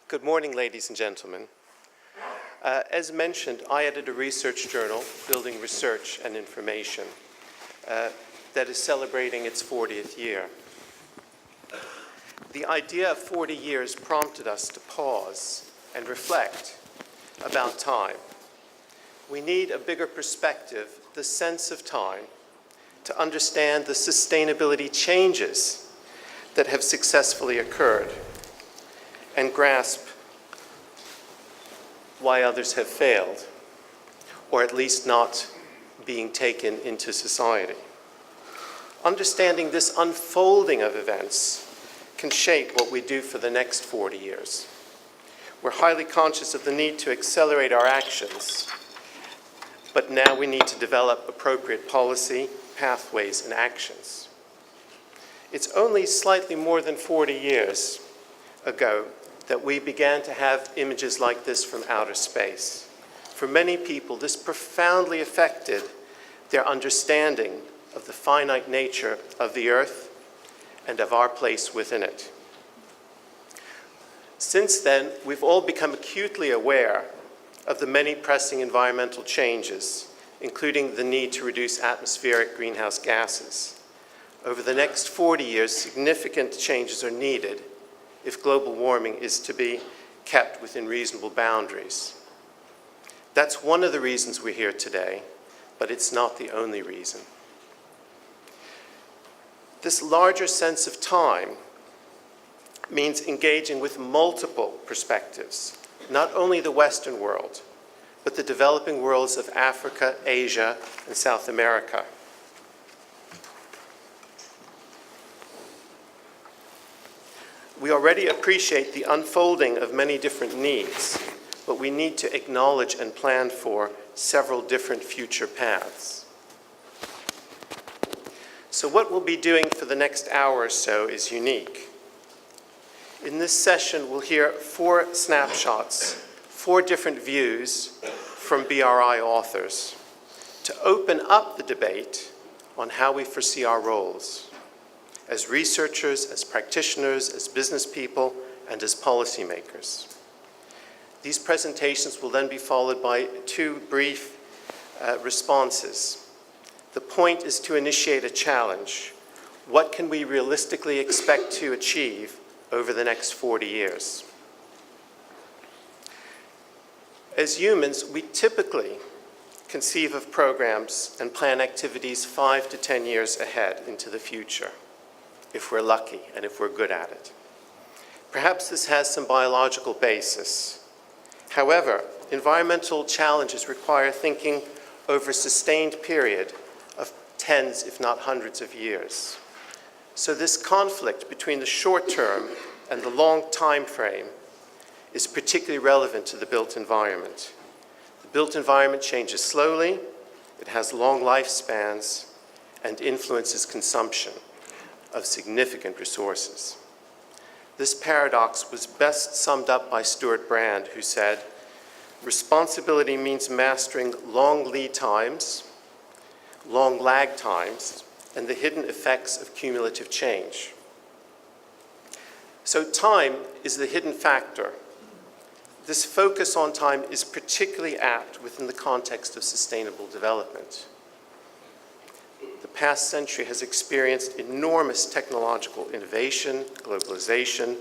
Good morning, ladies and gentlemen. As mentioned, I edit a research journal, Building Research and Information, that is celebrating its 40th year. The idea of 40 years prompted us to pause and reflect about time. We need a bigger perspective, the sense of time, to understand the sustainability changes that have successfully occurred and grasp why others have failed, or at least not being taken into society. Understanding this unfolding of events can shape what we do for the next 40 years. We're highly conscious of the need to accelerate our actions, but now we need to develop appropriate policy, pathways, and actions. It's only slightly more than 40 years ago that we began to have images like this from outer space. For many people, this profoundly affected their understanding of the finite nature of the Earth and of our place within it. Since then, we've all become acutely aware of the many pressing environmental changes, including the need to reduce atmospheric greenhouse gases. Over the next 40 years, significant changes are needed if global warming is to be kept within reasonable boundaries. That's one of the reasons we're here today, but it's not the only reason. This larger sense of time means engaging with multiple perspectives, not only the Western world, but the developing worlds of Africa, Asia, and South America. We already appreciate the unfolding of many different needs, but we need to acknowledge and plan for several different future paths. So what we'll be doing for the next hour or so is unique. In this session, we'll hear 4 snapshots, 4 different views from BRI authors to open up the debate on how we foresee our roles as researchers, as practitioners, as business people, and as policymakers. These presentations will then be followed by 2 brief responses. The point is to initiate a challenge. What can we realistically expect to achieve over the next 40 years? As humans, we typically conceive of programs and plan activities 5 to 10 years ahead into the future, if we're lucky and if we're good at it. Perhaps this has some biological basis. However, environmental challenges require thinking over a sustained period of tens, if not hundreds of years. So this conflict between the short term and the long time frame is particularly relevant to the built environment. The built environment changes slowly, it has long lifespans, and influences consumption of significant resources. This paradox was best summed up by Stuart Brand, who said, "Responsibility means mastering long lead times, long lag times, and the hidden effects of cumulative change." So time is the hidden factor. This focus on time is particularly apt within the context of sustainable development. The past century has experienced enormous technological innovation, globalization,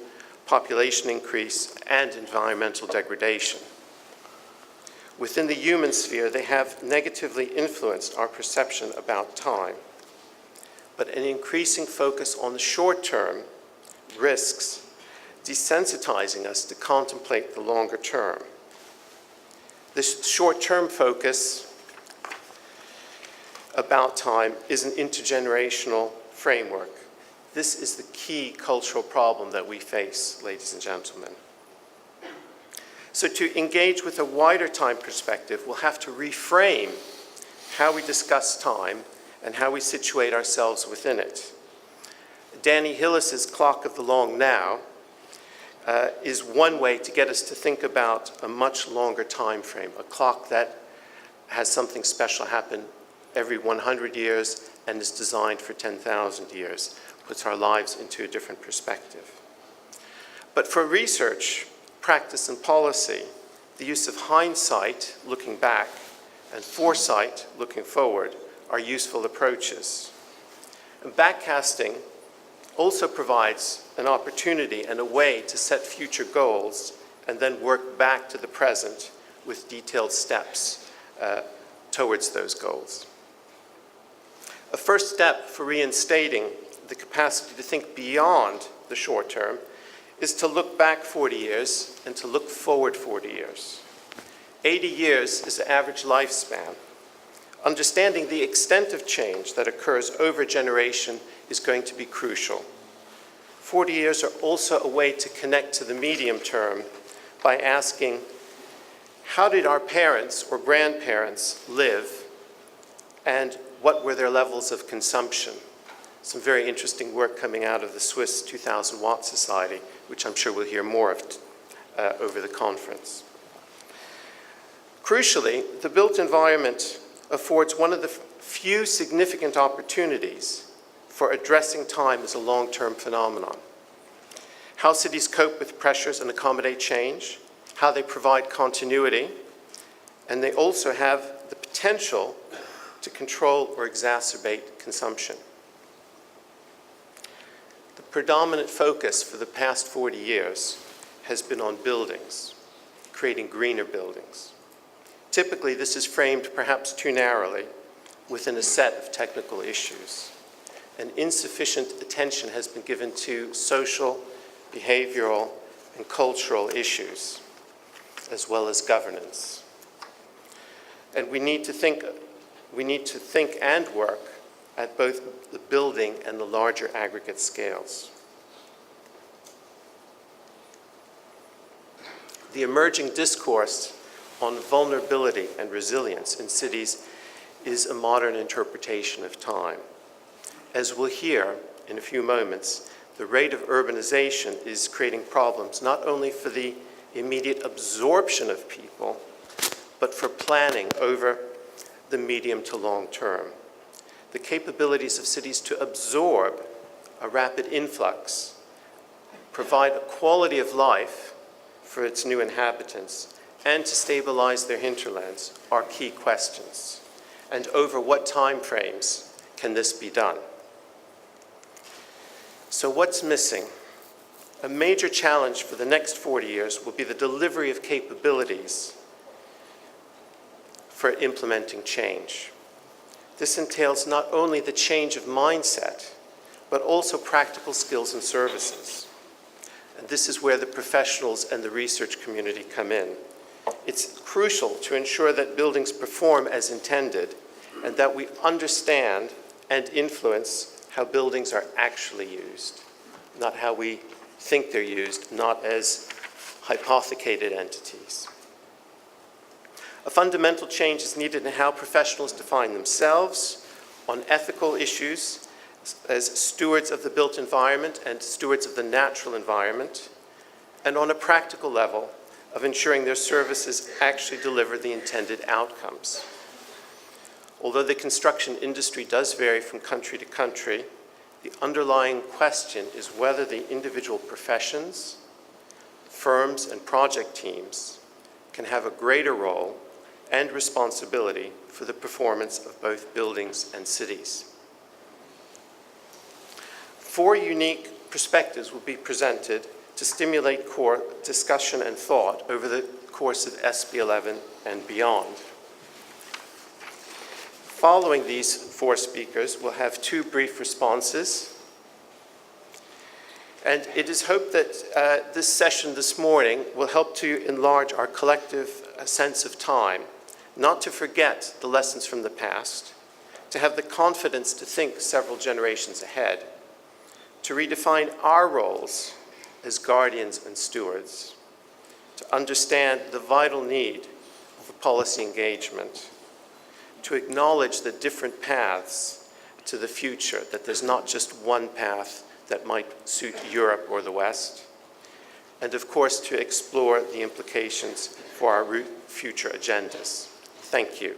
population increase, and environmental degradation. Within the human sphere, they have negatively influenced our perception about time. But an increasing focus on the short term risks desensitizing us to contemplate the longer term. This short-term focus about time is an intergenerational framework. This is the key cultural problem that we face, ladies and gentlemen. So to engage with a wider time perspective, we'll have to reframe how we discuss time and how we situate ourselves within it. Danny Hillis's Clock of the Long Now is one way to get us to think about a much longer time frame, a clock that has something special happen every 100 years and is designed for 10,000 years, puts our lives into a different perspective. But for research practice and policy, the use of hindsight, looking back, and foresight, looking forward, are useful approaches. And backcasting also provides an opportunity and a way to set future goals and then work back to the present with detailed steps towards those goals. A first step for reinstating the capacity to think beyond the short term is to look back 40 years and to look forward 40 years. 80 years is the average lifespan. Understanding the extent of change that occurs over a generation is going to be crucial. 40 years are also a way to connect to the medium term by asking, how did our parents or grandparents live, and what were their levels of consumption? Some very interesting work coming out of the Swiss 2000 Watt Society, which I'm sure we'll hear more of over the conference. Crucially, the built environment affords one of the few significant opportunities for addressing time as a long-term phenomenon. How cities cope with pressures and accommodate change, how they provide continuity, and they also have the potential to control or exacerbate consumption. The predominant focus for the past 40 years has been on buildings, creating greener buildings. Typically, this is framed perhaps too narrowly within a set of technical issues, and insufficient attention has been given to social, behavioral, and cultural issues, as well as governance. And we need to think and work at both the building and the larger aggregate scales. The emerging discourse on vulnerability and resilience in cities is a modern interpretation of time. As we'll hear in a few moments, the rate of urbanization is creating problems not only for the immediate absorption of people, but for planning over the medium to long term. The capabilities of cities to absorb a rapid influx, provide a quality of life for its new inhabitants, and to stabilize their hinterlands are key questions. And over what time frames can this be done? So what's missing? A major challenge for the next 40 years will be the delivery of capabilities for implementing change. This entails not only the change of mindset, but also practical skills and services. And this is where the professionals and the research community come in. It's crucial to ensure that buildings perform as intended and that we understand and influence how buildings are actually used, not how we think they're used, not as hypothecated entities. A fundamental change is needed in how professionals define themselves on ethical issues as stewards of the built environment and stewards of the natural environment, and on a practical level of ensuring their services actually deliver the intended outcomes. Although the construction industry does vary from country to country, the underlying question is whether the individual professions, firms, and project teams can have a greater role and responsibility for the performance of both buildings and cities. 4 unique perspectives will be presented to stimulate core discussion and thought over the course of SB11 and beyond. Following these 4 speakers, we'll have 2 brief responses. And it is hoped that this session this morning will help to enlarge our collective sense of time, not to forget the lessons from the past, to have the confidence to think several generations ahead, to redefine our roles as guardians and stewards, to understand the vital need for policy engagement, to acknowledge the different paths to the future, that there's not just one path that might suit Europe or the West, and of course to explore the implications for our future agendas. Thank you.